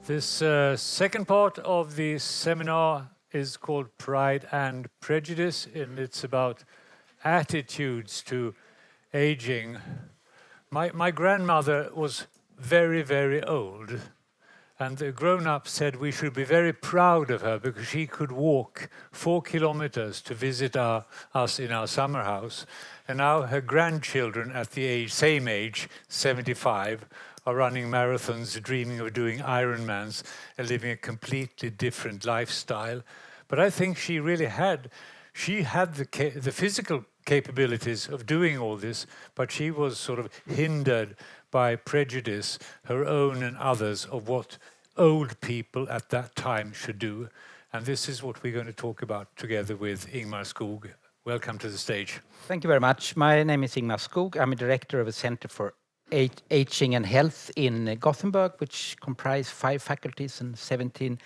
This second part of the seminar is called Pride and Prejudice, and it's about attitudes to aging. My grandmother was very, very old, and the grown-ups said we should be very proud of her because she could walk 4 kilometers to visit us in our summer house. And now her grandchildren at the same age, 75, are running marathons, dreaming of doing Ironmans and living a completely different lifestyle. But I think she had the physical capabilities of doing all this, but she was sort of hindered by prejudice, her own and others, of what old people at that time should do. And this is what we're going to talk about together with Ingmar Skoog. Welcome to the stage. Thank you very much. My name is Ingmar Skoog. I'm a director of a Center for Aging and Health in Gothenburg, which comprise 5 faculties and 17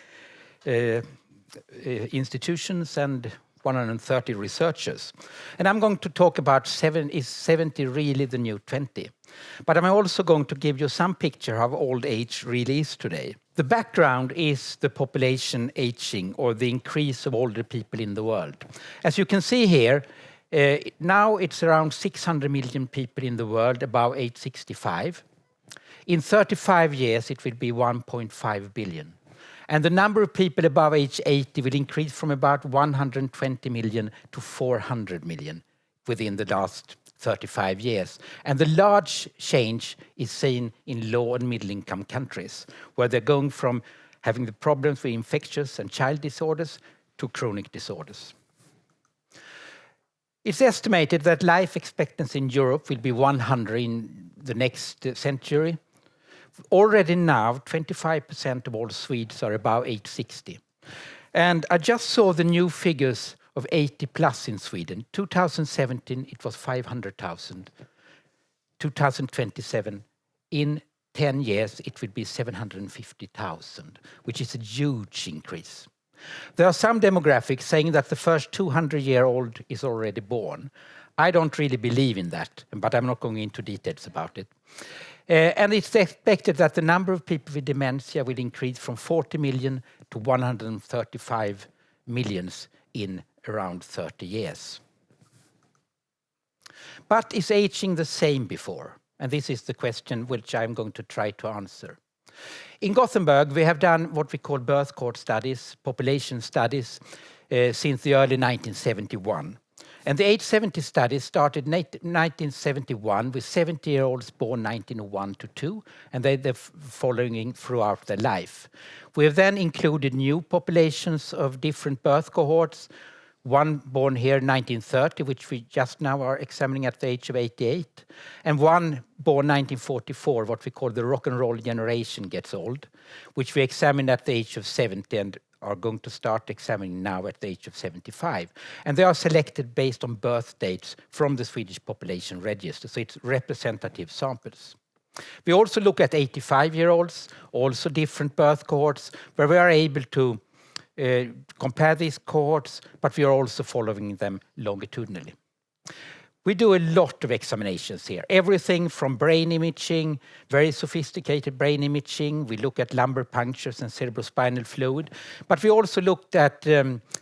institutions and 130 researchers. And I'm going to talk about is 70 really the new 20? But I'm also going to give you some picture of how old age really is today. The background is the population aging, or the increase of older people in the world. As you can see here, now it's around 600 million people in the world above age 65. In 35 years, it will be 1.5 billion. And the number of people above age 80 will increase from about 120 million to 400 million within the last 35 years. And the large change is seen in low and middle-income countries, where they're going from having the problems with infectious and child disorders to chronic disorders. It's estimated that life expectancy in Europe will be 100 in the next century. Already now, 25% of all Swedes are above age 60. And I just saw the new figures of 80 plus in Sweden. 2017, it was 500,000. 2027, in 10 years, it will be 750,000, which is a huge increase. There are some demographics saying that the first 200-year-old is already born. I don't really believe in that, but I'm not going into details about it. And it's expected that the number of people with dementia will increase from 40 million to 135 millions in around 30 years. But is aging the same before? And this is the question which I'm going to try to answer. In Gothenburg, we have done what we call birth cohort studies, population studies, since the early 1971. And the age 70 study started in 1971 with 70-year-olds born 1901 to 2, and they're following throughout their life. We have then included new populations of different birth cohorts, one born here in 1930, which we just now are examining at the age of 88, and one born 1944, what we call the rock and roll generation gets old, which we examined at the age of 70 and are going to start examining now at the age of 75. And they are selected based on birth dates from the Swedish population register, so it's representative samples. We also look at 85-year-olds, also different birth cohorts, where we are able to compare these cohorts, but we are also following them longitudinally. We do a lot of examinations here. Everything from brain imaging, very sophisticated brain imaging. We look at lumbar punctures and cerebrospinal fluid. But we also looked at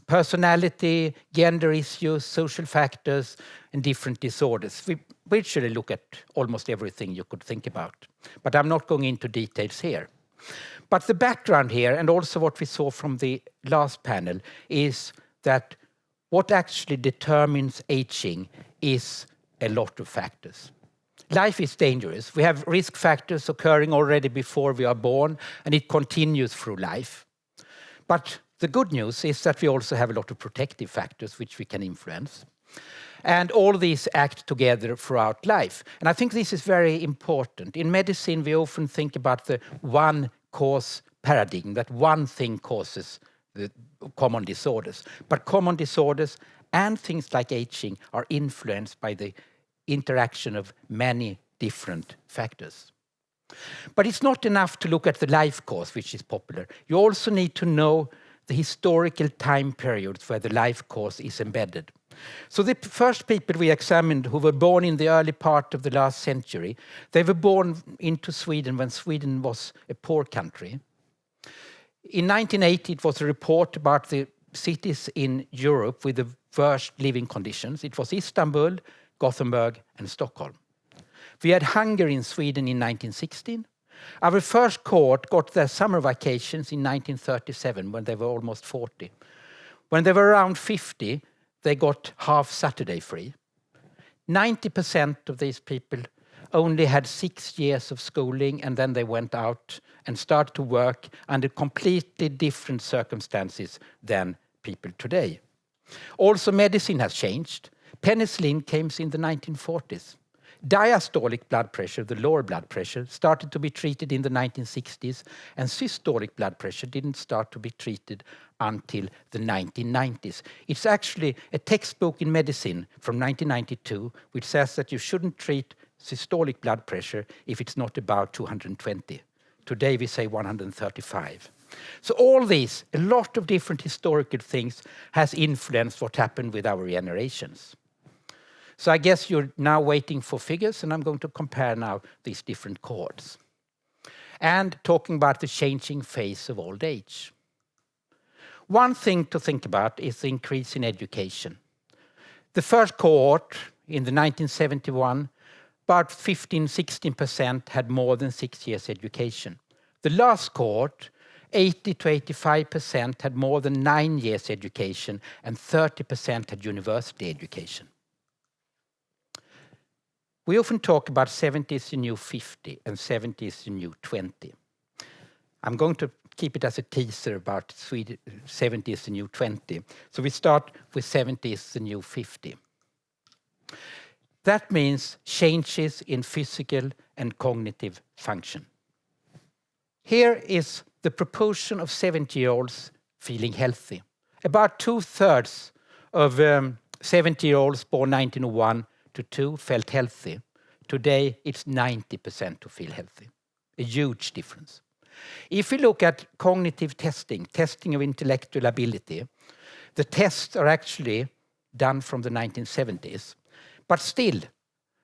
personality, gender issues, social factors, and different disorders. We virtually look at almost everything you could think about. But I'm not going into details here. But the background here, and also what we saw from the last panel, is that what actually determines aging is a lot of factors. Life is dangerous. We have risk factors occurring already before we are born, and it continues through life. But the good news is that we also have a lot of protective factors which we can influence. And all these act together throughout life. And I think this is very important. In medicine, we often think about the one cause paradigm, that one thing causes the common disorders. But common disorders and things like aging are influenced by the interaction of many different factors. But it's not enough to look at the life course, which is popular. You also need to know the historical time periods where the life course is embedded. So the first people we examined who were born in the early part of the last century, they were born into Sweden when Sweden was a poor country. In 1980, it was a report about the cities in Europe with the worst living conditions. It was Istanbul, Gothenburg, and Stockholm. We had hunger in Sweden in 1916. Our first cohort got their summer vacations in 1937 when they were almost 40. When they were around 50, they got half Saturday free. 90% of these people only had 6 years of schooling, and then they went out and started to work under completely different circumstances than people today. Also, medicine has changed. Penicillin came in the 1940s. Diastolic blood pressure, the lower blood pressure, started to be treated in the 1960s, and systolic blood pressure didn't start to be treated until the 1990s. It's actually a textbook in medicine from 1992 which says that you shouldn't treat systolic blood pressure if it's not about 220. Today we say 135. So all these, a lot of different historical things has influenced what happened with our generations. So I guess you're now waiting for figures, and I'm going to compare now these different cohorts. And talking about the changing phase of old age. One thing to think about is the increase in education. The first cohort in the 1971, about 15-16% had more than 6 years education. The last cohort, 80 to 85% had more than 9 years education, and 30% had university education. We often talk about 70 is the new 50 and 70 is the new 20. I'm going to keep it as a teaser about 70 is the new 20. So we start with 70 is the new 50. That means changes in physical and cognitive function. Here is the proportion of 70-year-olds feeling healthy. About 2/3 of 70-year-olds born 1901 to 2 felt healthy. Today, it's 90% who feel healthy. A huge difference. If we look at cognitive testing of intellectual ability, the tests are actually done from the 1970s. But still,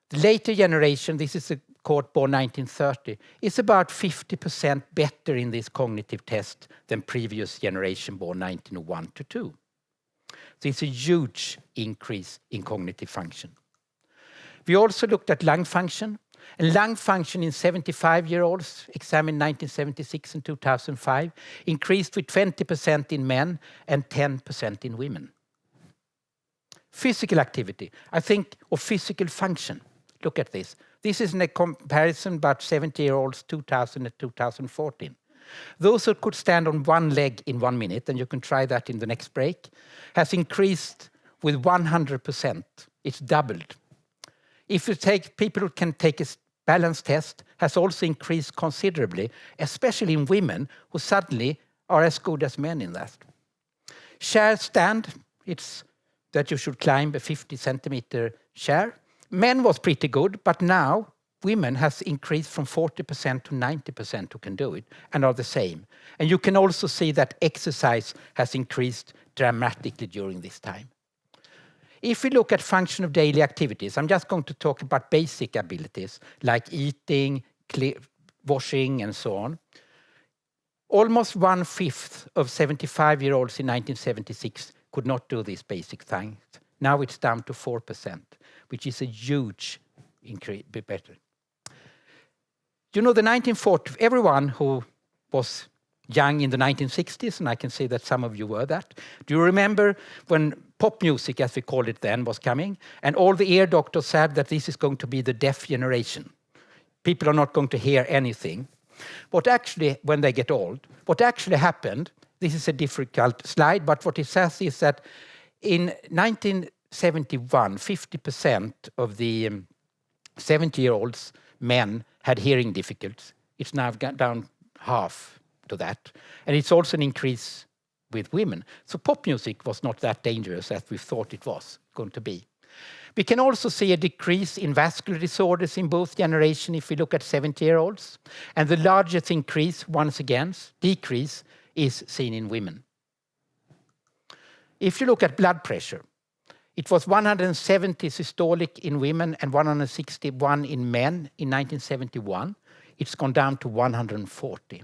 the later generation, this is a cohort born 1930, is about 50% better in this cognitive test than previous generation born 1901 to 2. So it's a huge increase in cognitive function. We also looked at lung function. And lung function in 75-year-olds examined 1976 and 2005 increased with 20% in men and 10% in women. Physical activity, I think, or physical function. Look at this. This is a comparison about 70-year-olds 2000 and 2014. Those who could stand on one leg in 1 minute, and you can try that in the next break, has increased with 100%. It's doubled. If you take people who can take a balance test, has also increased considerably, especially in women who suddenly are as good as men in that. Chair stand, it's that you should climb a 50-centimeter chair. Men was pretty good, but now women has increased from 40% to 90% who can do it and are the same. And you can also see that exercise has increased dramatically during this time. If we look at function of daily activities, I'm just going to talk about basic abilities like eating, washing, and so on. Almost 1/5 of 75-year-olds in 1976 could not do these basic things. Now it's down to 4%, which is a huge increase. Better. You know, the 1940s, everyone who was young in the 1960s, and I can see that some of you were that. Do you remember when pop music, as we called it then, was coming? And all the ear doctors said that this is going to be the deaf generation. People are not going to hear anything. What actually, when they get old, what actually happened, this is a difficult slide, but what it says is that in 1971, 50% of the 70-year-olds men had hearing difficulties. It's now down half to that. And it's also an increase with women. So pop music was not that dangerous as we thought it was going to be. We can also see a decrease in vascular disorders in both generations if we look at 70-year-olds. And the largest increase, once again, decrease, is seen in women. If you look at blood pressure, it was 170 systolic in women and 161 in men in 1971. It's gone down to 140.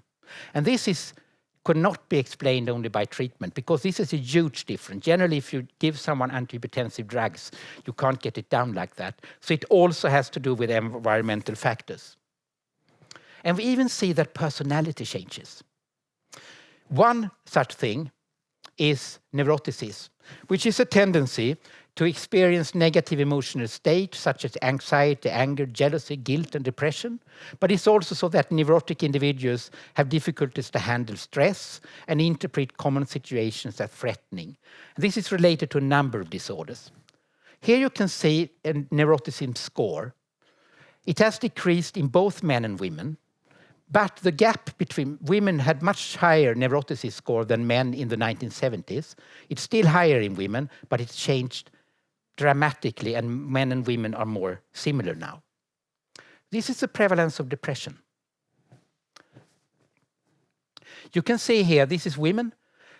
And this is could not be explained only by treatment, because this is a huge difference. Generally, if you give someone antihypertensive drugs, you can't get it down like that. So it also has to do with environmental factors. And we even see that personality changes. One such thing is neuroticism, which is a tendency to experience negative emotional states such as anxiety, anger, jealousy, guilt, and depression. But it's also so that neurotic individuals have difficulties to handle stress and interpret common situations as threatening. This is related to a number of disorders. Here you can see a neuroticism score. It has decreased in both men and women, but the gap between women had much higher neuroticism score than men in the 1970s. It's still higher in women, but it's changed dramatically, and men and women are more similar now. This is the prevalence of depression. You can see here, this is women,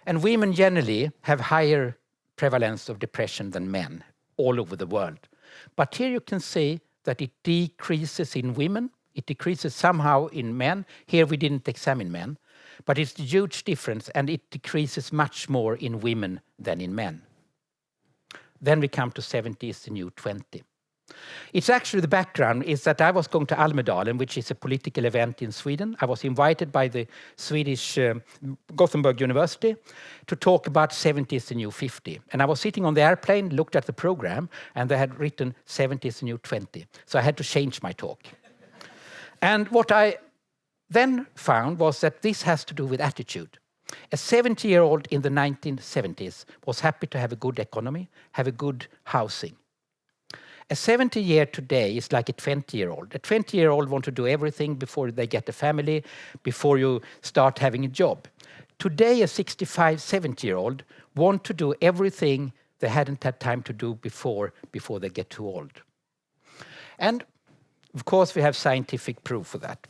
and women generally have higher prevalence of depression than men all over the world. But here you can see that it decreases in women, it decreases somehow in men. Here we didn't examine men, but it's a huge difference, and it decreases much more in women than in men. Then we come to 70 is the new 20. It's actually, the background is that I was going to Almedalen, which is a political event in Sweden. I was invited by the Swedish Gothenburg University to talk about 70 is the new 50. And I was sitting on the airplane, looked at the program, and they had written 70 is the new 20. So I had to change my talk. And what I then found was that this has to do with attitude. A 70-year-old in the 1970s was happy to have a good economy, have a good housing. A 70-year today is like a 20-year-old. A 20-year-old wants to do everything before they get a family, before you start having a job. Today, a 65, 70-year-old want to do everything they hadn't had time to do before they get too old. And, of course, we have scientific proof for that.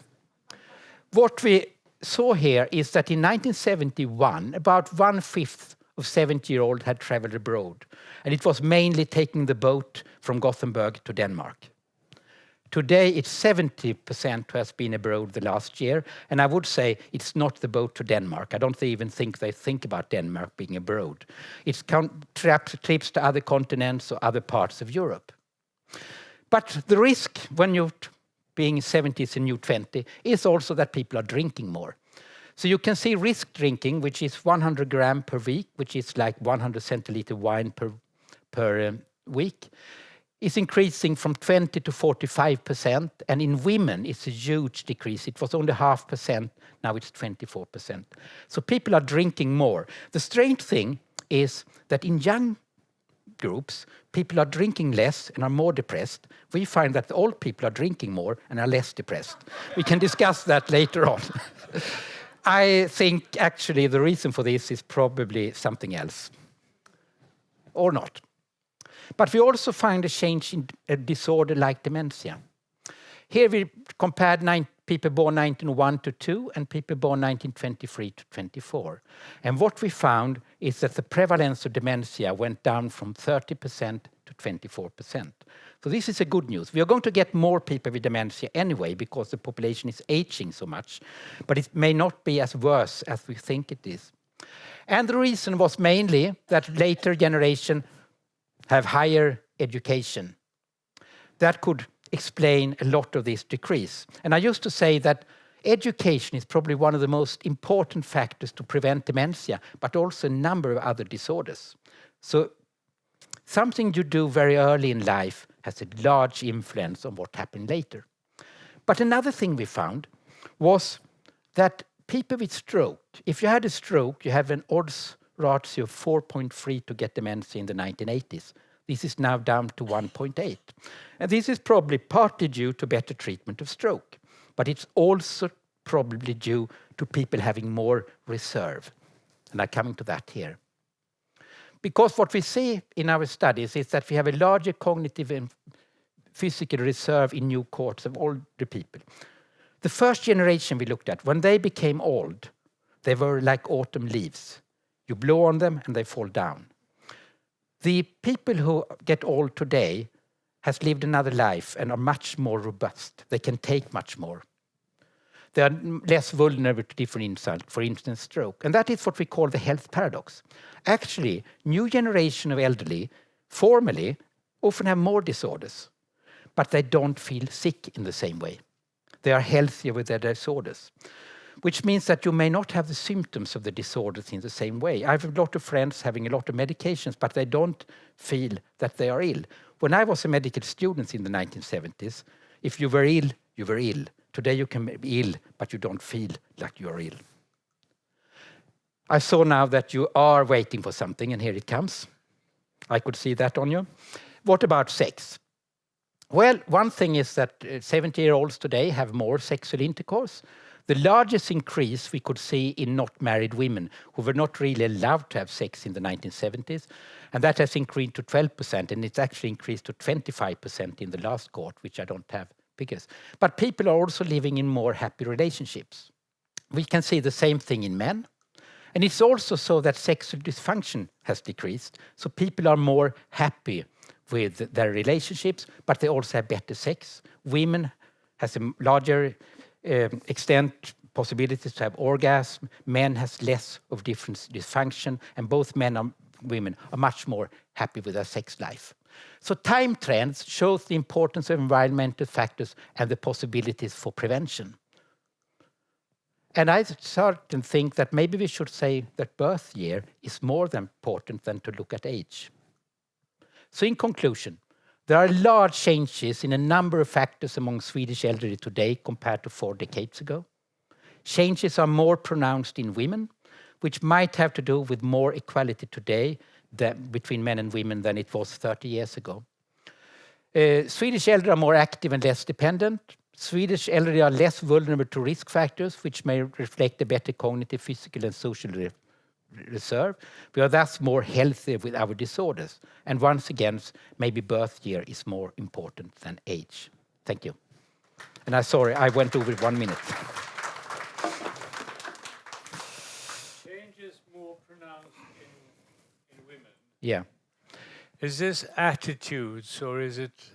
What we saw here is that in 1971, about 1/5 of 70-year-olds had traveled abroad. And it was mainly taking the boat from Gothenburg to Denmark. Today, it's 70% who has been abroad the last year. And I would say it's not the boat to Denmark. I don't even think they think about Denmark being abroad. It's trips to other continents or other parts of Europe. But the risk when you're being 70 is a new 20 is also that people are drinking more. So you can see risk drinking, which is 100 grams per week, which is like 100 centiliter wine per week, is increasing from 20 to 45%. And in women, it's a huge decrease. It was only 0.5%. Now it's 24%. So people are drinking more. The strange thing is that in young groups, people are drinking less and are more depressed. We find that the old people are drinking more and are less depressed. We can discuss that later on. I think actually the reason for this is probably something else. Or not. But we also find a change in a disorder like dementia. Here we compared people born 1901 to 2 and people born 1923 to 24. And what we found is that the prevalence of dementia went down from 30% to 24%. So this is a good news. We are going to get more people with dementia anyway because the population is aging so much. But it may not be as worse as we think it is. And the reason was mainly that later generation have higher education. That could explain a lot of this decrease. And I used to say that education is probably one of the most important factors to prevent dementia, but also a number of other disorders. So something you do very early in life has a large influence on what happened later. But another thing we found was that people with stroke, if you had a stroke, you have an odds ratio of 4.3 to get dementia in the 1980s. This is now down to 1.8. And this is probably partly due to better treatment of stroke. But it's also probably due to people having more reserve. And I'm coming to that here. Because what we see in our studies is that we have a larger cognitive and physical reserve in new cohorts of older people. The first generation we looked at, when they became old, they were like autumn leaves. You blow on them and they fall down. The people who get old today has lived another life and are much more robust. They can take much more. They are less vulnerable to different insults, for instance, stroke. And that is what we call the health paradox. Actually, new generation of elderly formally often have more disorders, but they don't feel sick in the same way. They are healthier with their disorders, which means that you may not have the symptoms of the disorders in the same way. I have a lot of friends having a lot of medications, but they don't feel that they are ill. When I was a medical student in the 1970s, if you were ill, you were ill. Today you can be ill, but you don't feel like you are ill. I saw now that you are waiting for something, and here it comes. I could see that on you. What about sex? Well, one thing is that 70-year-olds today have more sexual intercourse. The largest increase we could see in not married women who were not really allowed to have sex in the 1970s. And that has increased to 12%, and it's actually increased to 25% in the last cohort, which I don't have figures. But people are also living in more happy relationships. We can see the same thing in men. And it's also so that sexual dysfunction has decreased. So people are more happy with their relationships, but they also have better sex. Women has a larger extent possibilities to have orgasm. Men has less of different dysfunction, and both men and women are much more happy with their sex life. So time trends shows the importance of environmental factors and the possibilities for prevention. And I start to think that maybe we should say that birth year is more important than to look at age. So in conclusion, there are large changes in a number of factors among Swedish elderly today compared to 4 decades ago. Changes are more pronounced in women, which might have to do with more equality today between men and women than it was 30 years ago. Swedish elderly are more active and less dependent. Swedish elderly are less vulnerable to risk factors, which may reflect a better cognitive, physical and social reserve. We are thus more healthy with our disorders. And once again, maybe birth year is more important than age. Thank you. And I'm sorry, I went over 1 minute. Changes more pronounced in women. Yeah. Is this attitudes or is it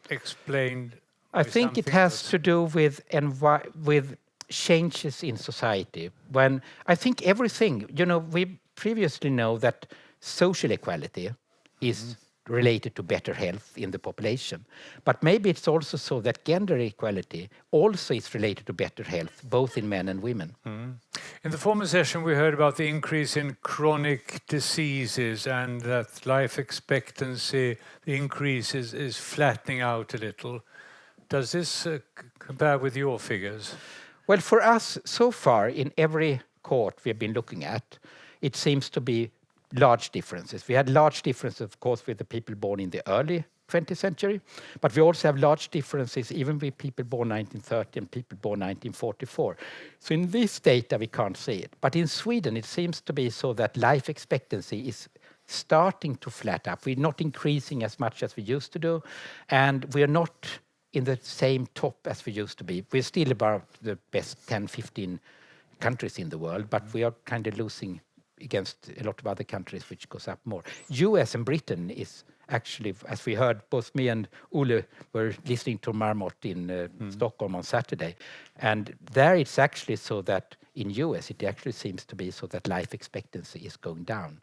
explained? I think it has to do with changes in society. When I think everything, we previously know that social equality is related to better health in the population. But maybe it's also so that gender equality also is related to better health, both in men and women. In the former session, we heard about the increase in chronic diseases and that life expectancy, the increase is flattening out a little. Does this compare with your figures? Well, for us, so far, in every cohort we have been looking at, it seems to be large differences. We had large differences, of course, with the people born in the early 20th century, but we also have large differences even with people born 1930 and people born 1944. So in this data, we can't see it. But in Sweden, it seems to be so that life expectancy is starting to flat up. We're not increasing as much as we used to do, and we're not in the same top as we used to be. We're still about the best 10, 15 countries in the world, but we are kind of losing against a lot of other countries, which goes up more. US and Britain is actually, as we heard, both me and Ole were listening to Marmot in Stockholm on Saturday. And there it's actually so that in US, it actually seems to be so that life expectancy is going down,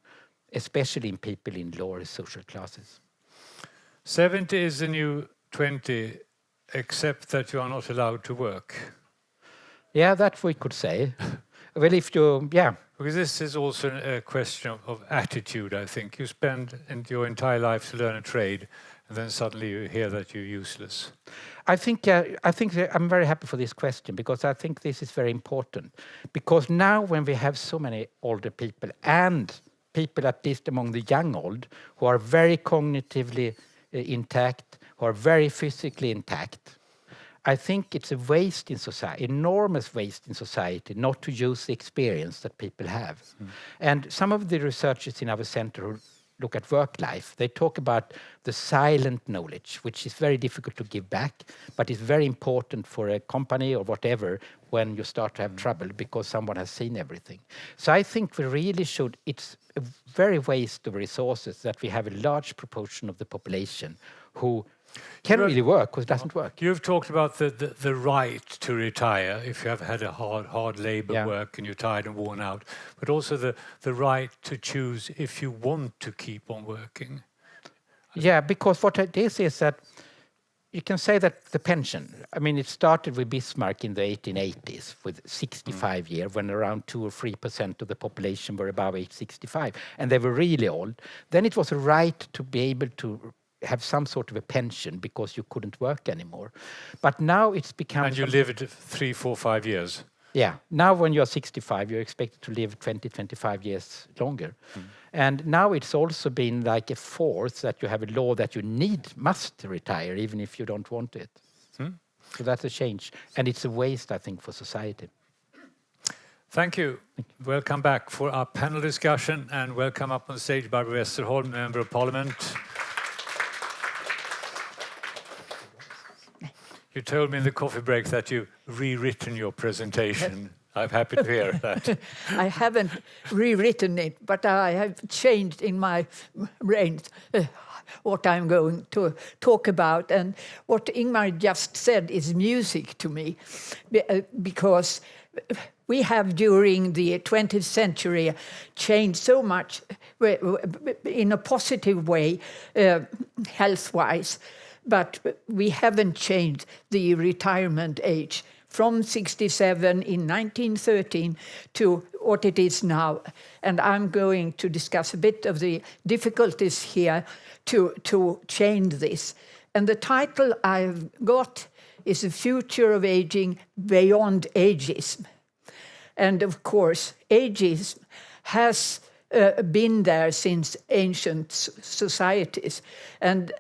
especially in people in lower social classes. 70 is the new 20, except that you are not allowed to work. Yeah, that we could say. Well, if you, yeah. Because this is also a question of attitude, I think. You spend your entire life to learn a trade, and then suddenly you hear that you're useless. I think I'm very happy for this question, because I think this is very important. Because now when we have so many older people, and people at least among the young old, who are very cognitively intact, who are very physically intact, I think it's a waste in society, enormous waste in society, not to use the experience that people have. And some of the researchers in our center who look at work life, they talk about the silent knowledge, which is very difficult to give back, but is very important for a company or whatever when you start to have trouble because someone has seen everything. So I think we really should, it's a very waste of resources that we have a large proportion of the population who can really work or it doesn't work. You've talked about the right to retire if you have had a hard labor work and you're tired and worn out, but also the right to choose if you want to keep on working. Yeah, because what it is that you can say that the pension, I mean, it started with Bismarck in the 1880s with 65 years, when around 2 or 3% of the population were above age 65, and they were really old. Then it was a right to be able to have some sort of a pension because you couldn't work anymore. But now it's become... And you lived 3, 4, 5 years. Yeah. Now when you're 65, you're expected to live 20, 25 years longer. And now it's also been like a force that you have a law that you must retire even if you don't want it. So that's a change. And it's a waste, I think, for society. Thank you. Welcome back for our panel discussion, and welcome up on the stage Barbro Westerholm, Member of Parliament. You told me in the coffee break that you've rewritten your presentation. I'm happy to hear that. I haven't rewritten it, but I have changed in my brain what I'm going to talk about. And what Ingmar just said is music to me, because we have during the 20th century changed so much in a positive way, health-wise. But we haven't changed the retirement age from 67 in 1913 to what it is now. And I'm going to discuss a bit of the difficulties here to change this. And the title I've got is The Future of Aging Beyond Ageism. And of course, ageism has been there since ancient societies, and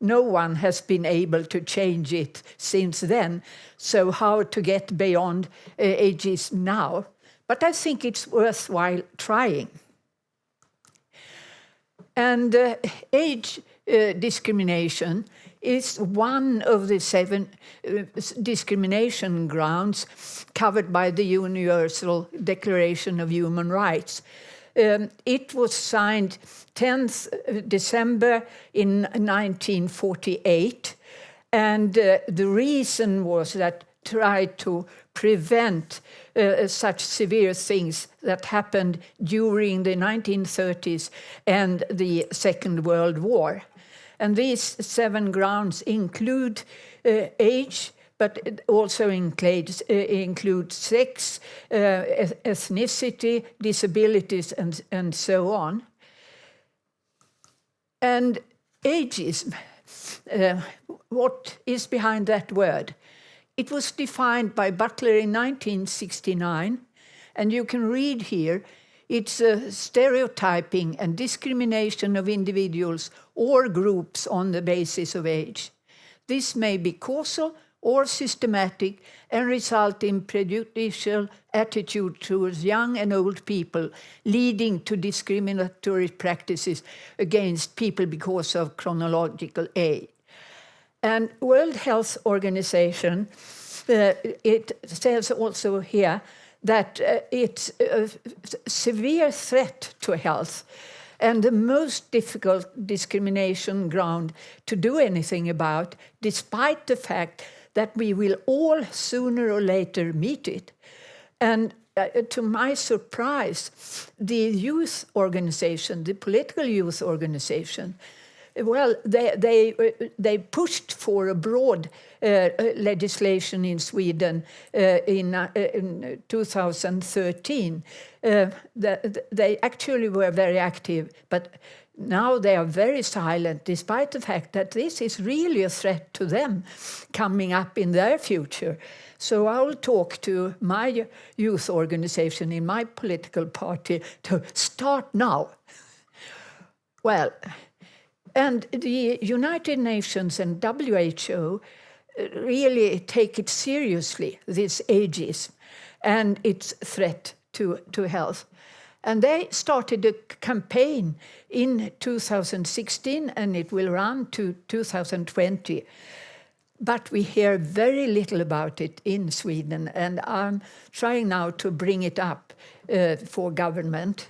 no one has been able to change it since then. So how to get beyond ageism now? But I think it's worthwhile trying. And age discrimination is one of the 7 discrimination grounds covered by the Universal Declaration of Human Rights. It was signed 10th December in 1948, and the reason was that tried to prevent such severe things that happened during the 1930s and the Second World War. And these 7 grounds include age, but it also includes sex, ethnicity, disabilities, and so on. And ageism, what is behind that word? It was defined by Butler in 1969, and you can read here, it's a stereotyping and discrimination of individuals or groups on the basis of age. This may be causal or systematic and result in prejudicial attitude towards young and old people, leading to discriminatory practices against people because of chronological age. And World Health Organization, it says also here that it's a severe threat to health and the most difficult discrimination ground to do anything about, despite the fact that we will all sooner or later meet it. And to my surprise, the youth organization, the political youth organization, well, they pushed for a broad legislation in Sweden in 2013. They actually were very active, but now they are very silent, despite the fact that this is really a threat to them coming up in their future. So I will talk to my youth organization in my political party to start now. Well, and the United Nations and WHO really take it seriously, this ageism and its threat to health. And they started a campaign in 2016, and it will run to 2020. But we hear very little about it in Sweden, and I'm trying now to bring it up for government.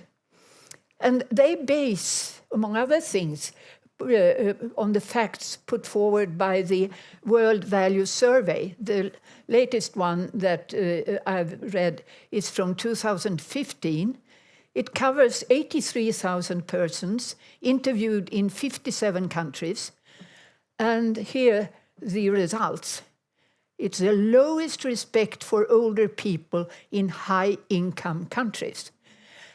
And they base, among other things, on the facts put forward by the World Value Survey. The latest one that I've read is from 2015. It covers 83,000 persons interviewed in 57 countries. And here the results. It's the lowest respect for older people in high-income countries.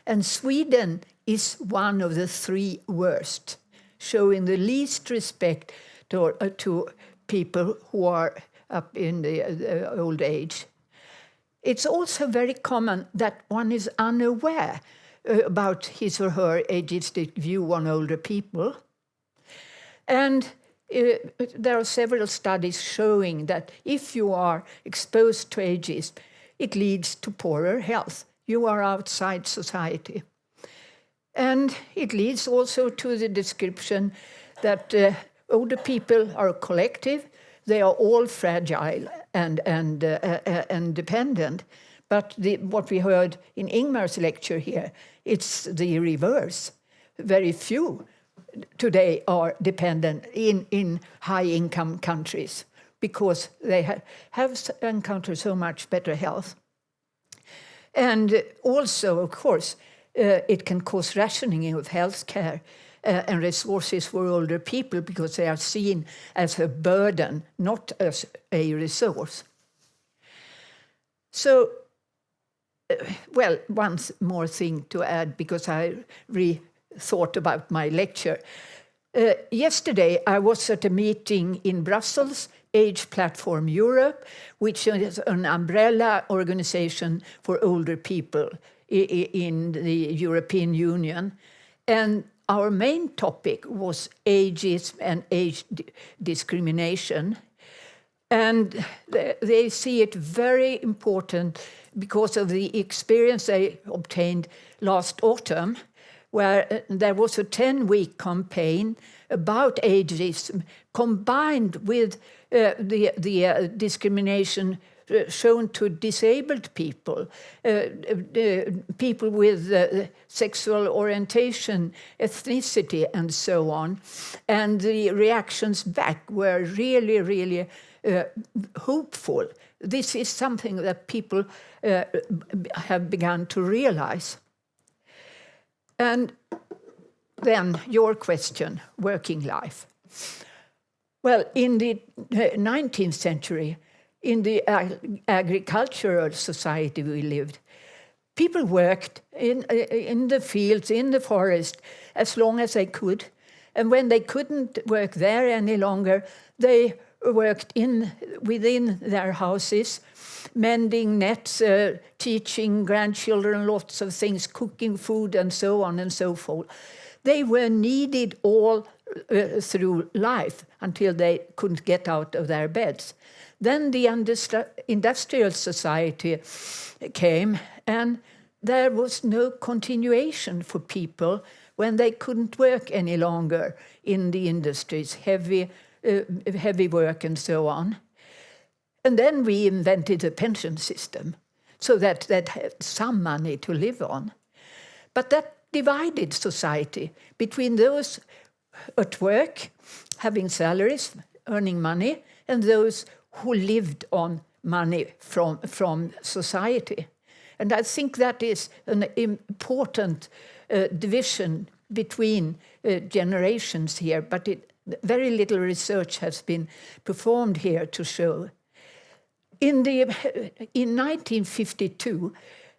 And Sweden is one of the 3 worst, showing the least respect to people who are up in the old age. It's also very common that one is unaware about his or her ageistic view on older people. And there are several studies showing that if you are exposed to ageism, it leads to poorer health. You are outside society. And it leads also to the description that older people are collective. They are all fragile and dependent. But what we heard in Ingmar's lecture here, it's the reverse. Very few today are dependent in high-income countries because they have encountered so much better health. And also, of course, it can cause rationing of health care and resources for older people because they are seen as a burden, not as a resource. So, well, one more thing to add because I thought about my lecture. Yesterday, I was at a meeting in Brussels, Age Platform Europe, which is an umbrella organization for older people in the European Union. And our main topic was ageism and age discrimination. And they see it very important because of the experience they obtained last autumn, where there was a 10-week campaign about ageism combined with the discrimination shown to disabled people, people with sexual orientation, ethnicity, and so on. And the reactions back were really, really hopeful. This is something that people have begun to realize. And then your question, working life. Well, in the 19th century, in the agricultural society we lived, people worked in the fields, in the forest, as long as they could. And when they couldn't work there any longer, they worked within their houses, mending nets, teaching grandchildren lots of things, cooking food, and so on and so forth. They were needed all through life until they couldn't get out of their beds. Then the industrial society came, and there was no continuation for people when they couldn't work any longer in the industries, heavy work and so on. And then we invented a pension system so that they had some money to live on. But that divided society between those at work, having salaries, earning money, and those who lived on money from society. And I think that is an important division between generations here, but very little research has been performed here to show. In 1952,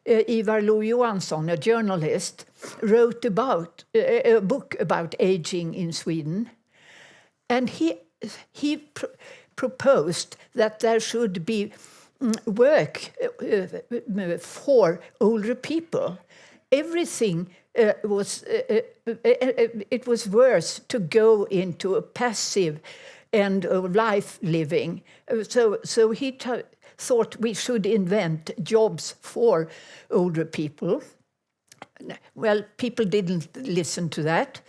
Ivar Lo-Johansson, a journalist, wrote about a book about aging in Sweden, and he proposed that there should be work for older people. Everything it was worse to go into a passive end of life living. So he thought we should invent jobs for older people. Well, people didn't listen to that,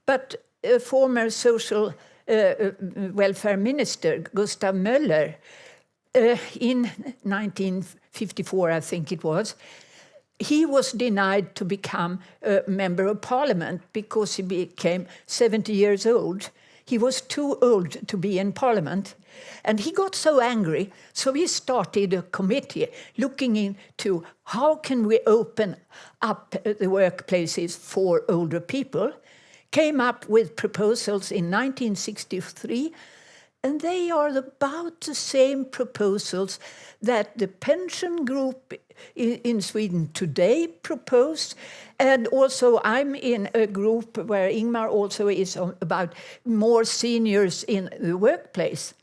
but a former social welfare minister, Gustav Möller, in 1954, I think it was, he was denied to become a member of parliament because he became 70 years old. He was too old to be in parliament. And he got so angry, so he started a committee looking into how can we open up the workplaces for older people. Came up with proposals in 1963, and they are about the same proposals that the pension group in Sweden today proposed. And also I'm in a group where Ingmar also is about more seniors in the workplace.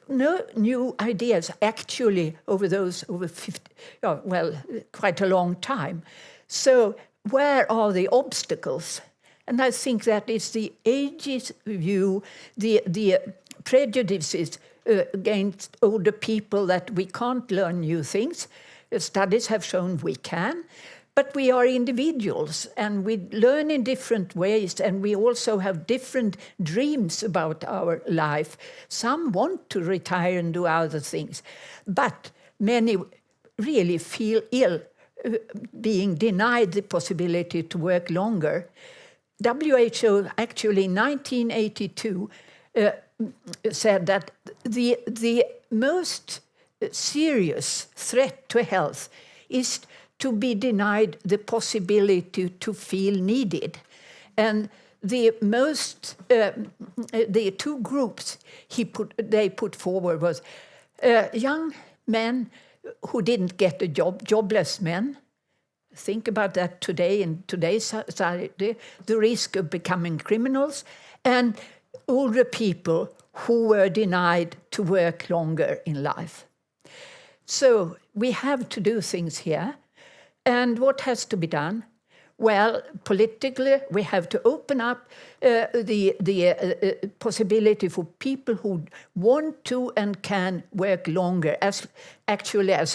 No new ideas actually over 50, quite a long time. So where are the obstacles? And I think that is the ageist view, the prejudices against older people, that we can't learn new things. Studies have shown we can, but we are individuals and we learn in different ways, and we also have different dreams about our life. Some want to retire and do other things, but many really feel ill being denied the possibility to work longer. WHO actually in 1982 said that the most serious threat to health is to be denied the possibility to feel needed. And the two groups they put forward was young men who didn't get a job, jobless men. Think about that today in today's society, the risk of becoming criminals, and older people who were denied to work longer in life. So we have to do things here. And what has to be done? Well, politically, we have to open up the possibility for people who want to and can work longer, as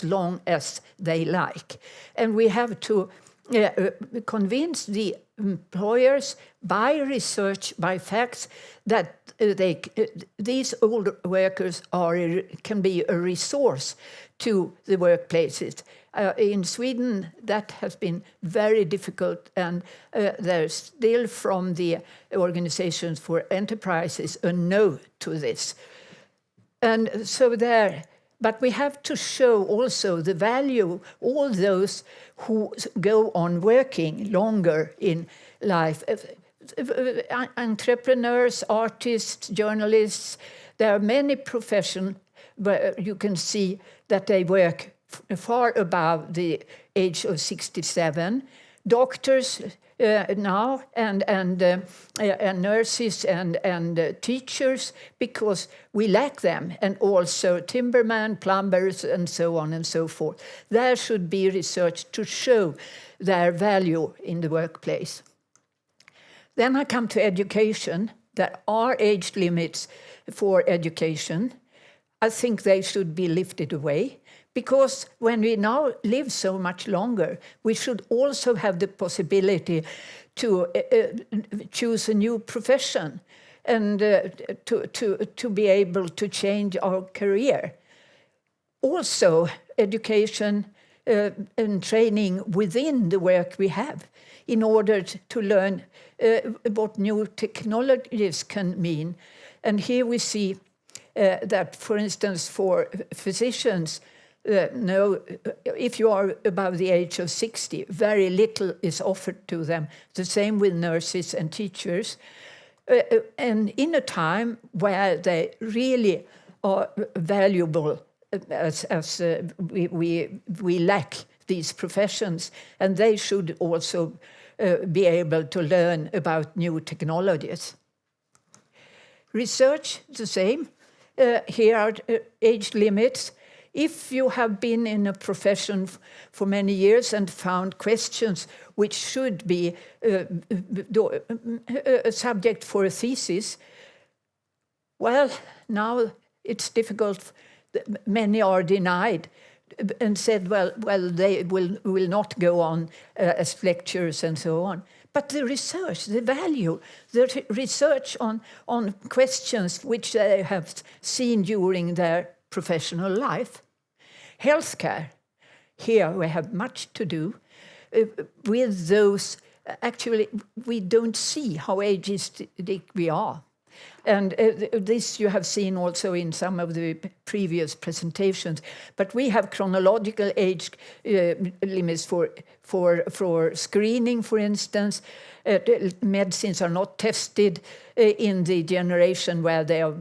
long as they like. And we have to convince the employers by research, by facts, that these older workers can be a resource to the workplaces. In Sweden, that has been very difficult, and there's still from the organizations for enterprises a no to this. And so but we have to show also the value, all those who go on working longer in life. Entrepreneurs, artists, journalists, there are many professions where you can see that they work far above the age of 67. Doctors now and nurses and teachers, because we lack them, and also timbermen, plumbers, and so on and so forth. There should be research to show their value in the workplace. Then I come to education. There are age limits for education. I think they should be lifted away, because when we now live so much longer, we should also have the possibility to choose a new profession and to be able to change our career. Also, education and training within the work we have in order to learn what new technologies can mean. And here we see that, for instance, for physicians, if you are above the age of 60, very little is offered to them. The same with nurses and teachers. And in a time where they really are valuable, as we lack these professions, and they should also be able to learn about new technologies. Research, the same. Here are age limits. If you have been in a profession for many years and found questions which should be a subject for a thesis, well, now it's difficult. Many are denied and said, well, they will not go on as lecturers and so on. But the research, the value, the research on questions which they have seen during their professional life. Healthcare. here we have much to do with those. Actually, we don't see how ageistic we are. And this you have seen also in some of the previous presentations. But we have chronological age limits for screening, for instance. Medicines are not tested in the generation where they are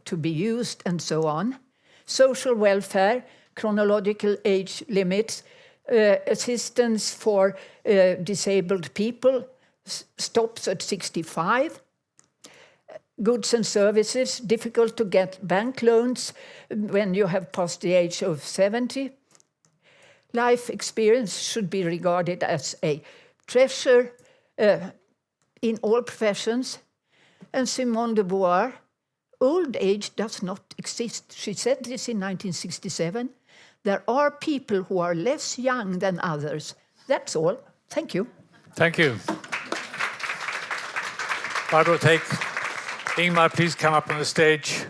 to be used, and so on. Social welfare, chronological age limits, assistance for disabled people stops at 65. Goods and services, difficult to get bank loans when you have passed the age of 70. Life experience should be regarded as a treasure in all professions. And Simone de Beauvoir, old age does not exist. She said this in 1967. There are people who are less young than others. That's all. Thank you. Thank you. Barbro, Ingmar, please come up on the stage.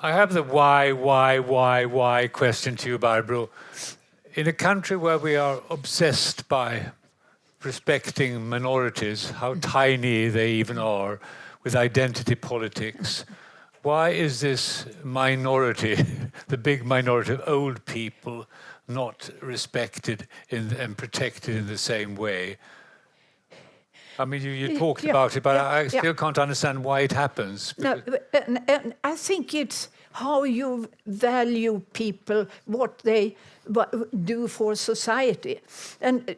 I have the why question to you, Barbro. In a country where we are obsessed by respecting minorities, how tiny they even are, with identity politics, why is this minority, the big minority of old people, not respected and protected in the same way? I mean, you talked about it, but I still can't understand why it happens. No, and I think it's how you value people, what they do for society. And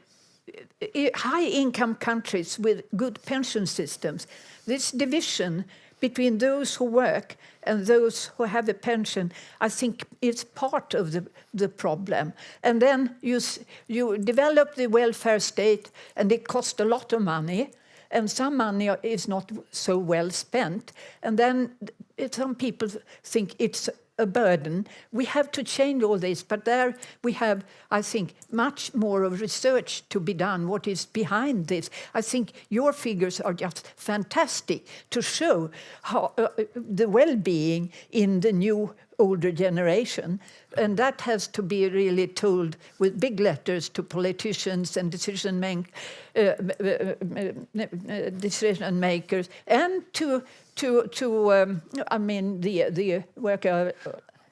high-income countries with good pension systems, this division between those who work and those who have a pension, I think is part of the problem. And then you develop the welfare state, and it costs a lot of money, and some money is not so well spent. And then some people think it's a burden. We have to change all this, but there we have, I think, much more of research to be done, what is behind this. I think your figures are just fantastic to show how the well-being in the new older generation, and that has to be really told with big letters to politicians and decision makers, and to the worker.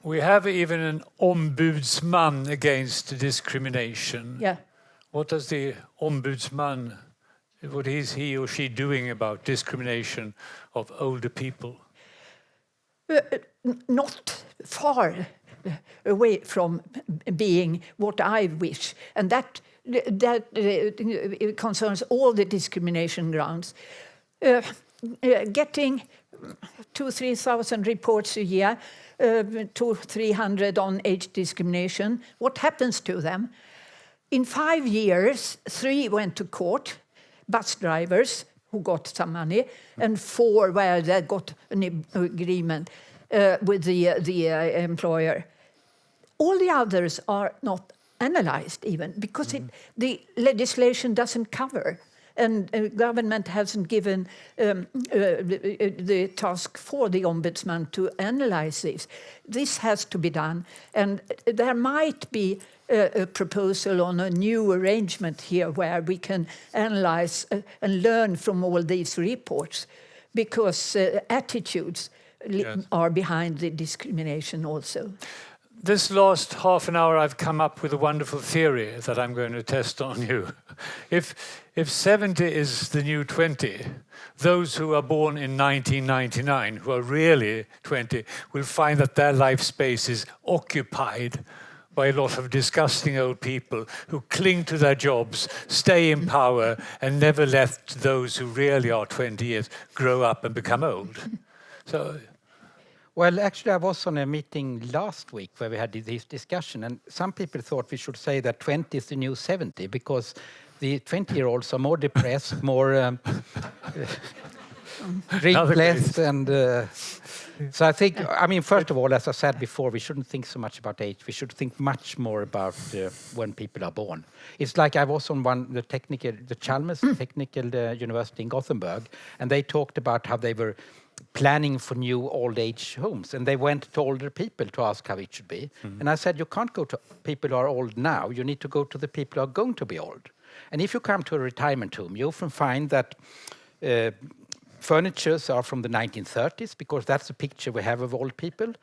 We have even an ombudsman against discrimination. Yeah. What does the ombudsman, what is he or she doing about discrimination of older people? Not far away from being what I wish, and that it concerns all the discrimination grounds. Getting 2,000-3,000 reports a year, 200-300 on age discrimination. What happens to them? In 5 years, 3 went to court, bus drivers who got some money, and 4 where they got an agreement with the employer. All the others are not analyzed even, because the legislation doesn't cover. And government hasn't given the task for the ombudsman to analyze this. This has to be done. And there might be a proposal on a new arrangement here where we can analyze and learn from all these reports, because attitudes are behind the discrimination also. This last half an hour I've come up with a wonderful theory that I'm going to test on you. If 70 is the new 20, those who are born in 1999, who are really 20, will find that their life space is occupied by a lot of disgusting old people who cling to their jobs, stay in power, and never let those who really are 20 years grow up and become old. So. Well, actually, I was on a meeting last week where we had this discussion, and some people thought we should say that 20 is the new 70, because the 20-year-olds are more depressed, more drink less, and so I think, first of all, as I said before, we shouldn't think so much about age. We should think much more about when people are born. It's like I was on the Chalmers Technical University in Gothenburg, and they talked about how they were planning for new old age homes, and they went to older people to ask how it should be. And I said, you can't go to people who are old now. You need to go to the people who are going to be old. And if you come to a retirement home, you often find that furnitures are from the 1930s, because that's the picture we have of old people.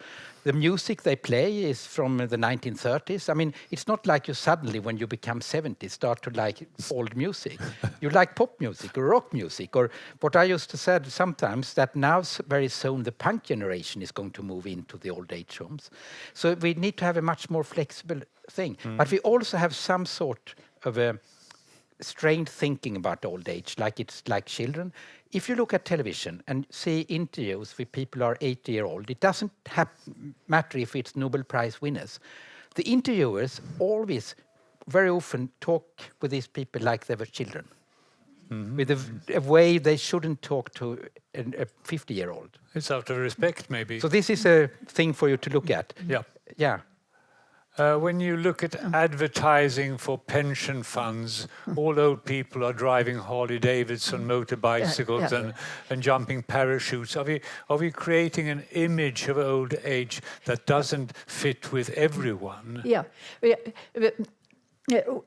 The music they play is from the 1930s. I mean, it's not like you suddenly, when you become 70, start to like old music. You like pop music or rock music, or what I used to say sometimes, that now very soon the punk generation is going to move into the old age homes. So we need to have a much more flexible thing. But we also have some sort of a strained thinking about old age, like it's like children. If you look at television and see interviews with people who are 80-year-old, it doesn't matter if it's Nobel Prize winners. The interviewers always, very often, talk with these people like they were children, with a way they shouldn't talk to a 50-year-old. It's out of respect, maybe. So this is a thing for you to look at. Yeah. When you look at advertising for pension funds, all old people are driving Harley Davidson motorbicycles and jumping parachutes. Are we creating an image of old age that doesn't fit with everyone?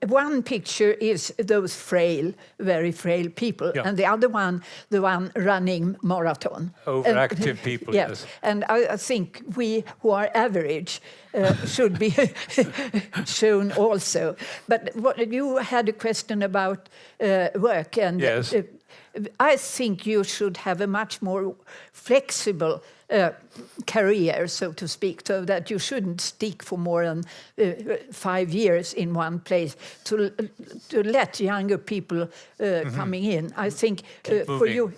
One picture is those frail, very frail people, and the other one, the one running marathon. Overactive people, yes. And I think we who are average should be shown also. But you had a question about work, and yes. I think you should have a much more flexible career, so to speak, so that you shouldn't stick for more than 5 years in one place, to let younger people coming in. I think for you...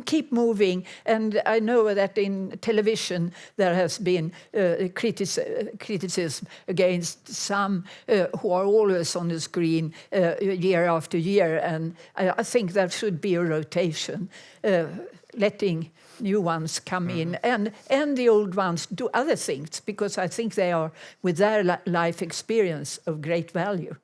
Keep moving. And I know that in television there has been criticism against some who are always on the screen year after year. And I think there should be a rotation, letting new ones come in and the old ones do other things, because I think they are, with their life experience, of great value.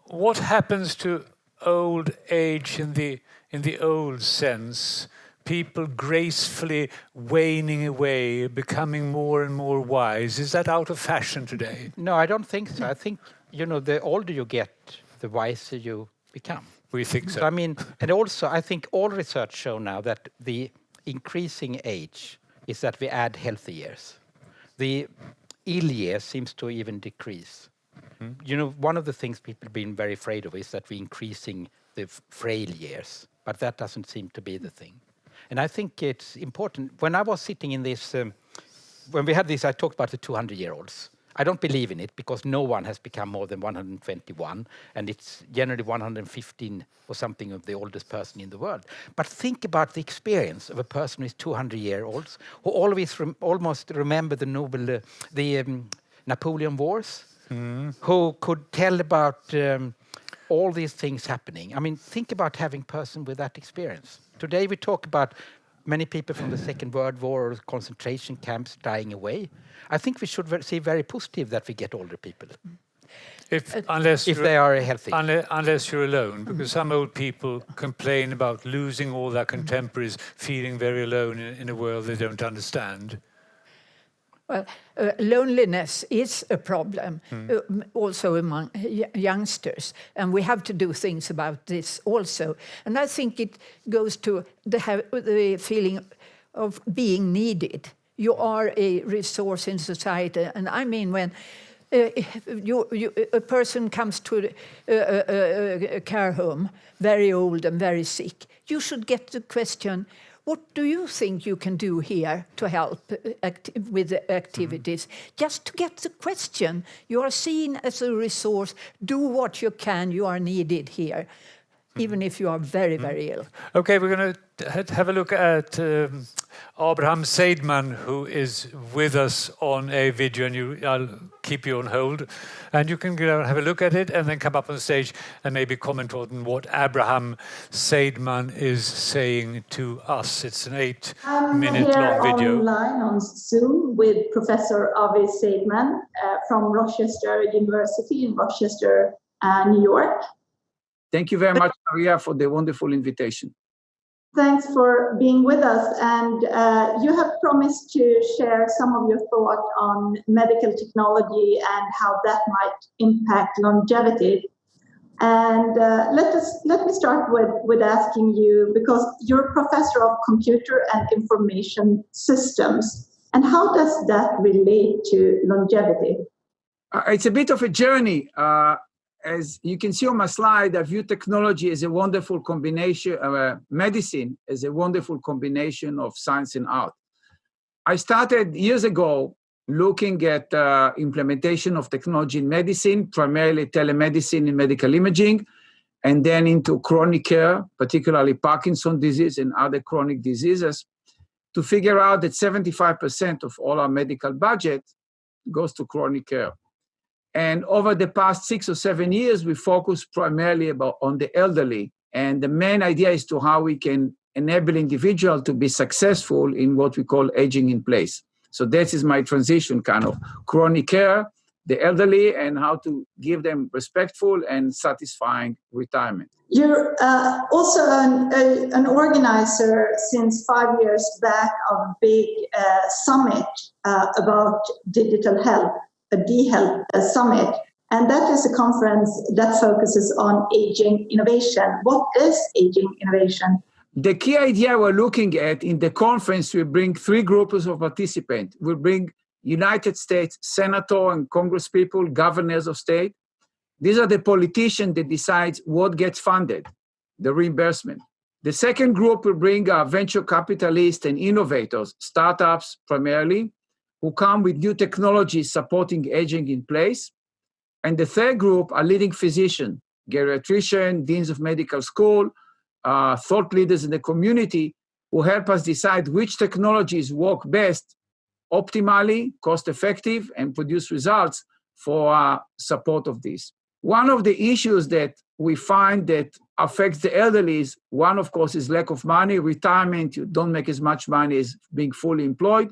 What happens to old age in the old sense? People gracefully waning away, becoming more and more wise. Is that out of fashion today? No, I don't think so. I think, the older you get, the wiser you become. We think so. I mean, and also I think all research show now that the increasing age is that we add healthy years. The ill years seems to even decrease. One of the things people have been very afraid of is that we're increasing the frail years, but that doesn't seem to be the thing. And I think it's important. When I was sitting in this, when we had this, I talked about the 200-year-olds. I don't believe in it, because no one has become more than 121, and it's generally 115 or something of the oldest person in the world. But think about the experience of a person who is 200-year-olds, who always almost remember the Napoleon Wars, who could tell about all these things happening. I mean, think about having a person with that experience. Today we talk about many people from the Second World War or concentration camps dying away. I think we should see very positive that we get older people. Unless they are healthy. Unless you're alone, because some old people complain about losing all their contemporaries, feeling very alone in a world they don't understand. Well, loneliness is a problem also among youngsters, and we have to do things about this also. And I think it goes to the feeling of being needed. You are a resource in society, and I mean when a person comes to a care home, very old and very sick, you should get the question, what do you think you can do here to help with the activities? Just to get the question. You are seen as a resource. Do what you can. You are needed here, even if you are very, very ill. Okay, we're going to have a look at Abraham Seidman, who is with us on a video, and I'll keep you on hold. And you can go and have a look at it and then come up on stage and maybe comment on what Abraham Seidman is saying to us. It's an 8-minute-long video. I'm here online on Zoom with Professor Avi Seidman from Rochester University in Rochester, New York. Thank you very much, Maria, for the wonderful invitation. Thanks for being with us. And you have promised to share some of your thought on medical technology and how that might impact longevity. And let me start with asking you, because you're a professor of computer and information systems, and how does that relate to longevity? It's a bit of a journey. As you can see on my slide, I view technology as a wonderful combination, medicine as a wonderful combination of science and art. I started years ago looking at implementation of technology in medicine, primarily telemedicine in medical imaging, and then into chronic care, particularly Parkinson's disease and other chronic diseases, to figure out that 75% of all our medical budget goes to chronic care. And over the past 6 or 7 years, we focused primarily on the elderly. And the main idea is to how we can enable individuals to be successful in what we call aging in place. So this is my transition, kind of chronic care, the elderly, and how to give them respectful and satisfying retirement. You're also an organizer since 5 years back of a big summit about digital health, a D-Health Summit. And that is a conference that focuses on aging innovation. What is aging innovation? The key idea we're looking at in the conference, we bring 3 groups of participants. We bring United States senator and congresspeople, governors of state. These are the politicians that decide what gets funded, the reimbursement. The second group will bring venture capitalists and innovators, startups primarily, who come with new technologies supporting aging in place. And the third group are leading physicians, geriatricians, deans of medical school, thought leaders in the community who help us decide which technologies work best, optimally, cost-effective, and produce results for support of this. One of the issues that we find that affects the elderly is, one, of course, is lack of money. Retirement, you don't make as much money as being fully employed.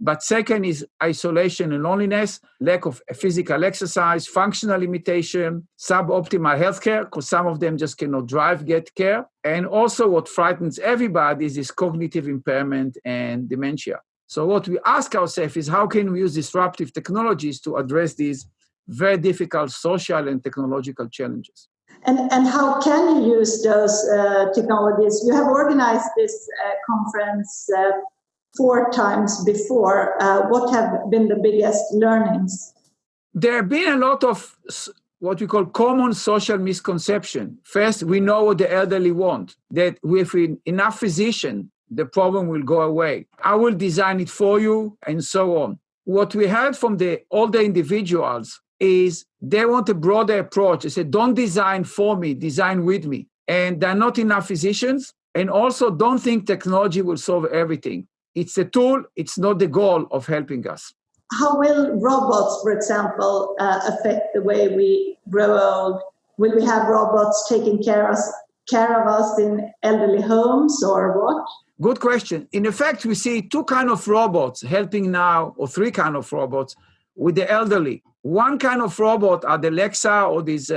But second is isolation and loneliness, lack of physical exercise, functional limitation, suboptimal healthcare, because some of them just cannot drive, get care. And also what frightens everybody is this cognitive impairment and dementia. So what we ask ourselves is, how can we use disruptive technologies to address these very difficult social and technological challenges? And how can you use those technologies? You have organized this conference 4 times before. What have been the biggest learnings? There have been a lot of what we call common social misconception. First, we know what the elderly want, that with enough physician, the problem will go away. I will design it for you, and so on. What we heard from the older individuals is they want a broader approach. They say, don't design for me, design with me. And there are not enough physicians, and also don't think technology will solve everything. It's a tool, it's not the goal of helping us. How will robots, for example, affect the way we grow old? Will we have robots taking care of us in elderly homes, or what? Good question. In effect, we see 2 kinds of robots helping now, or 3 kinds of robots with the elderly. One kind of robot are the Alexa, or these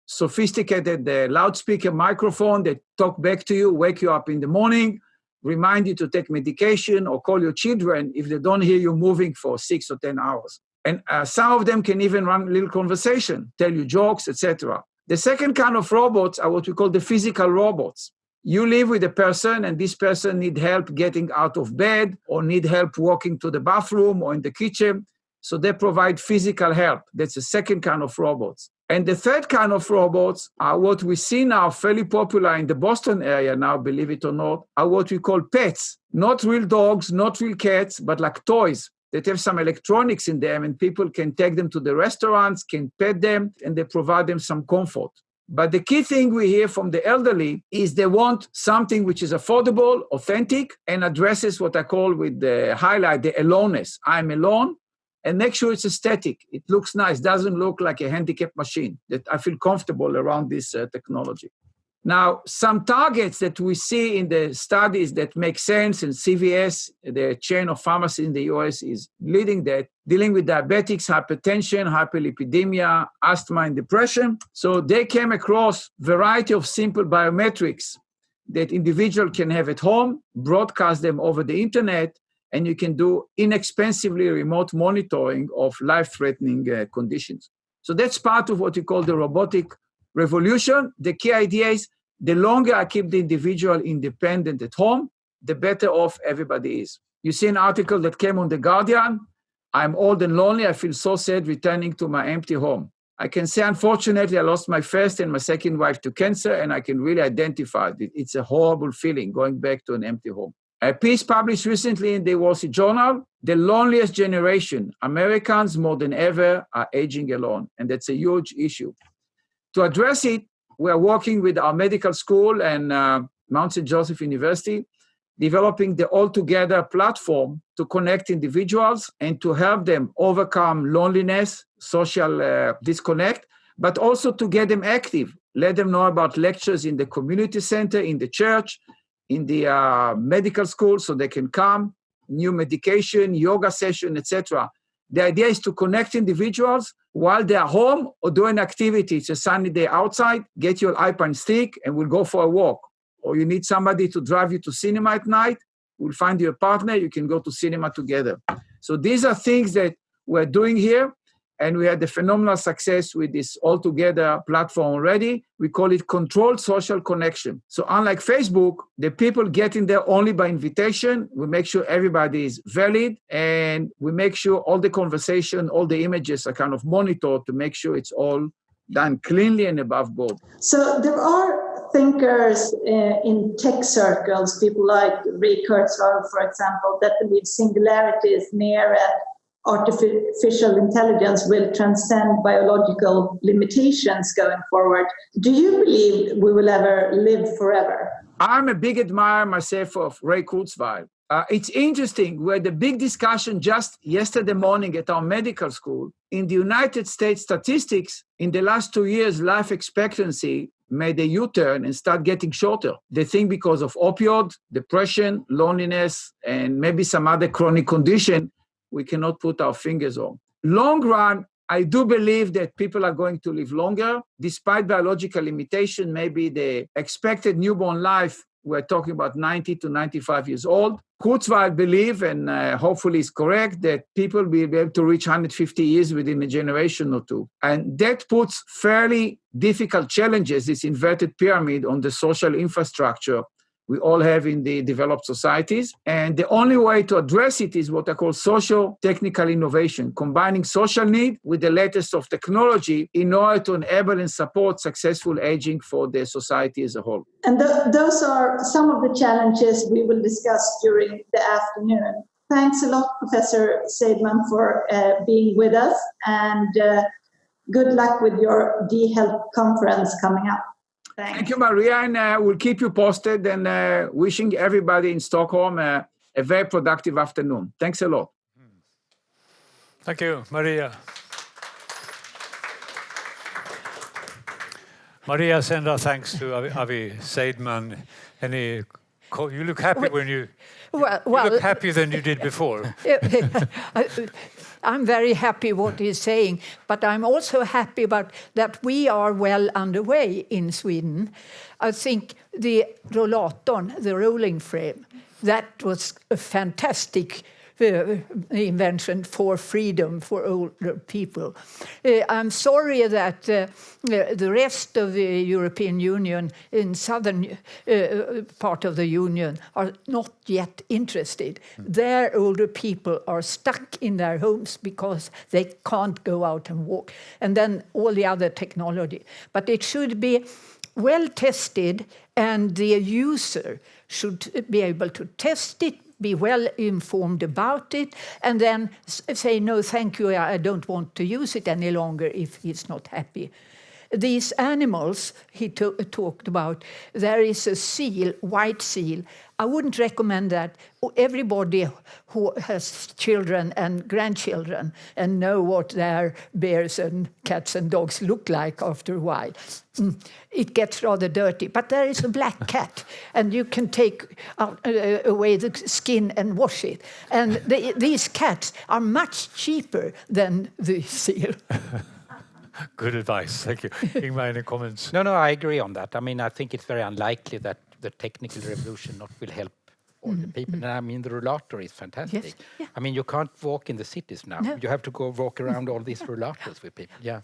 sophisticated loudspeaker microphone that talk back to you, wake you up in the morning, remind you to take medication, or call your children if they don't hear you moving for 6 or 10 hours. And some of them can even run a little conversation, tell you jokes, etc. The second kind of robots are what we call the physical robots. You live with a person, and this person needs help getting out of bed, or need help walking to the bathroom or in the kitchen. So they provide physical help. That's the second kind of robots. And the third kind of robots are what we see now fairly popular in the Boston area now, believe it or not, are what we call pets. Not real dogs, not real cats, but like toys that have some electronics in them, and people can take them to the restaurants, can pet them, and they provide them some comfort. But the key thing we hear from the elderly is they want something which is affordable, authentic, and addresses what I call with the highlight, the aloneness. I'm alone. And make sure it's aesthetic. It looks nice. Doesn't look like a handicapped machine. That I feel comfortable around this technology. Now, some targets that we see in the studies that make sense, and CVS, the chain of pharmacy in the US, is leading that, dealing with diabetics, hypertension, hyperlipidemia, asthma, and depression. So they came across a variety of simple biometrics that individual can have at home, broadcast them over the internet, and you can do inexpensively remote monitoring of life-threatening conditions. So that's part of what we call the robotic revolution. The key idea is the longer I keep the individual independent at home, the better off everybody is. You see an article that came on The Guardian. I'm old and lonely. I feel so sad returning to my empty home. I can say, unfortunately, I lost my first and my second wife to cancer, and I can really identify it. It's a horrible feeling going back to an empty home. A piece published recently in the Wall Street Journal, the loneliest generation, Americans more than ever are aging alone, and that's a huge issue. To address it, we are working with our medical school and Mount St. Joseph University, developing the Altogether platform to connect individuals and to help them overcome loneliness, social disconnect, but also to get them active. Let them know about lectures in the community center, in the church, in the medical school, so they can come, new medication, yoga session, etc. The idea is to connect individuals while they are home or doing activity. It's a sunny day outside, get your iPad stick and we'll go for a walk. Or you need somebody to drive you to cinema at night, we'll find you a partner, you can go to cinema together. So these are things that we're doing here, and we had a phenomenal success with this Altogether platform already. We call it controlled social connection. So unlike Facebook, the people get in there only by invitation. We make sure everybody is valid, and we make sure all the conversation, all the images are kind of monitored to make sure it's all done cleanly and above board. So there are thinkers in tech circles, people like Ray Kurzweil, for example, that believe singularity is near and artificial intelligence will transcend biological limitations going forward. Do you believe we will ever live forever? I'm a big admirer myself of Ray Kurzweil. It's interesting. We had a big discussion just yesterday morning at our medical school. In the United States statistics, in the last 2 years, life expectancy made a U-turn and start getting shorter. They think because of opioid, depression, loneliness, and maybe some other chronic condition we cannot put our fingers on. Long run, I do believe that people are going to live longer, despite biological limitation. Maybe the expected newborn life, we're talking about 90 to 95 years old. Kurzweil believe, and hopefully is correct, that people will be able to reach 150 years within a generation or two. And that puts fairly difficult challenges, this inverted pyramid, on the social infrastructure we all have in the developed societies. And the only way to address it is what I call social technical innovation, combining social need with the latest of technology in order to enable and support successful aging for the society as a whole. And those are some of the challenges we will discuss during the afternoon. Thanks a lot, Professor Seidman, for being with us, and good luck with your D-Health conference coming up. Thank you, Maria, and we'll keep you posted, and wishing everybody in Stockholm a very productive afternoon. Thanks a lot. Thank you, Maria. Maria send our thanks to Avi Seidman. You look happy when you look happier than you did before. I'm very happy what he's saying, but I'm also happy about that we are well underway in Sweden. I think the rollatorn, the rolling frame, that was a fantastic invention for freedom for older people. I'm sorry that the rest of the European Union, in southern part of the Union, are not yet interested. Their older people are stuck in their homes because they can't go out and walk. And then all the other technology. But it should be well tested, and the user should be able to test it, be well informed about it, and then say, no, thank you, I don't want to use it any longer if he's not happy. These animals he talked about, there is a seal, white seal. I wouldn't recommend that. Everybody who has children and grandchildren and know what their bears and cats and dogs look like after a while, it gets rather dirty. But there is a black cat, and you can take away the skin and wash it. And these cats are much cheaper than the seal. Good advice. Thank you. Ingmar, any comments? No, I agree on that. I mean, I think it's very unlikely that the technical revolution not will help all the people. And I mean, the rollator is fantastic. Yes, yeah. I mean, you can't walk in the cities now. No. You have to go walk around all these rollators with people. Yeah.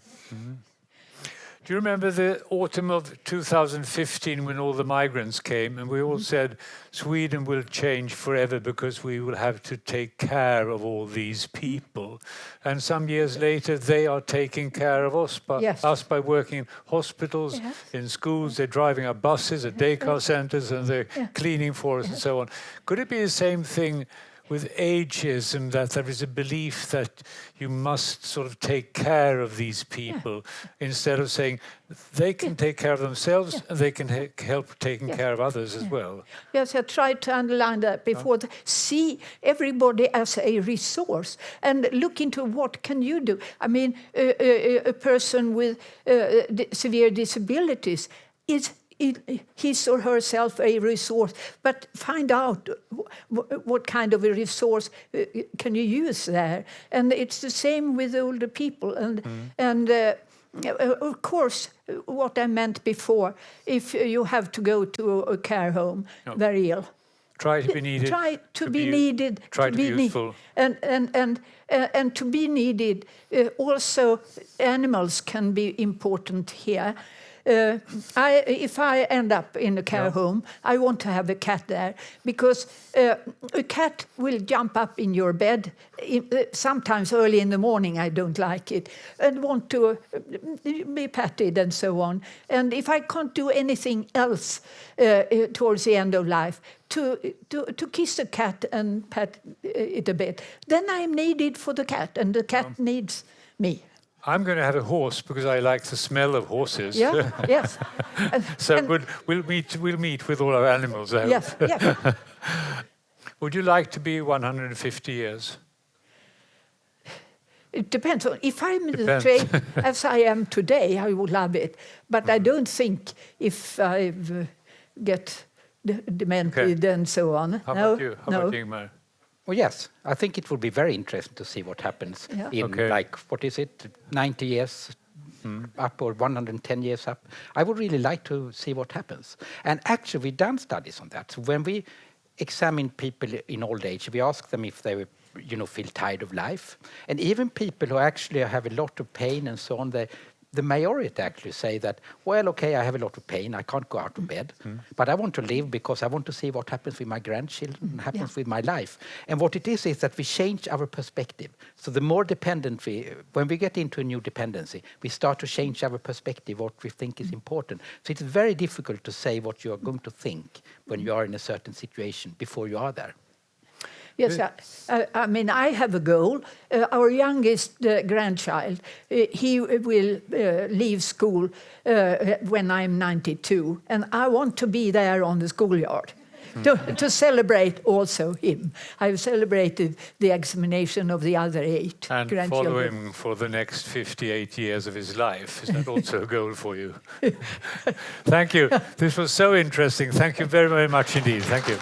Do you remember the autumn of 2015 when all the migrants came and we all said Sweden will change forever because we will have to take care of all these people? And some years later, they are taking care of us by working in hospitals, in schools, they're driving our buses at daycare centers and they're cleaning for us and so on. Could it be the same thing with ageism, that there is a belief that you must sort of take care of these people instead of saying they can take care of themselves and they can help taking care of others as well? Yes, I tried to underline that before. See everybody as a resource and look into what can you do. I mean, a person with severe disabilities is his or herself a resource, but find out what kind of a resource can you use there. And it's the same with older people. And of course, what I meant before, if you have to go to a care home, very ill, try to be needed. Try to be needed. Try to be useful. And to be needed. Also, animals can be important here. If I end up in a care home, I want to have a cat there because a cat will jump up in your bed, sometimes early in the morning, I don't like it, and want to be patted and so on. And if I can't do anything else towards the end of life, to kiss the cat and pat it a bit, then I'm needed for the cat and the cat needs me. I'm going to have a horse because I like the smell of horses. Yeah, yes. So we'll meet with all our animals, I hope. Yes, yes. Would you like to be 150 years? It depends on if I'm in the trade as I am today, I would love it. But I don't think if I get demented and so on. How about you? How about you, Ingmar? Well, yes, I think it will be very interesting to see what happens in like, what is it, 90 years up or 110 years up. I would really like to see what happens. And actually, we've done studies on that. So when we examine people in old age, we ask them if they feel tired of life. And even people who actually have a lot of pain and so on, the majority actually say that, well, okay, I have a lot of pain, I can't go out of bed, but I want to live because I want to see what happens with my grandchildren, happens with my life. And what it is that we change our perspective. So the more dependent when we get into a new dependency, we start to change our perspective, what we think is important. So it's very difficult to say what you are going to think when you are in a certain situation before you are there. Yes, I mean, I have a goal. Our youngest grandchild, he will leave school when I'm 92, and I want to be there on the schoolyard to celebrate also him. I've celebrated the examination of the other 8 and grandchildren. And follow him for the next 58 years of his life. Is that also a goal for you? Thank you. This was so interesting. Thank you very, very much indeed. Thank you.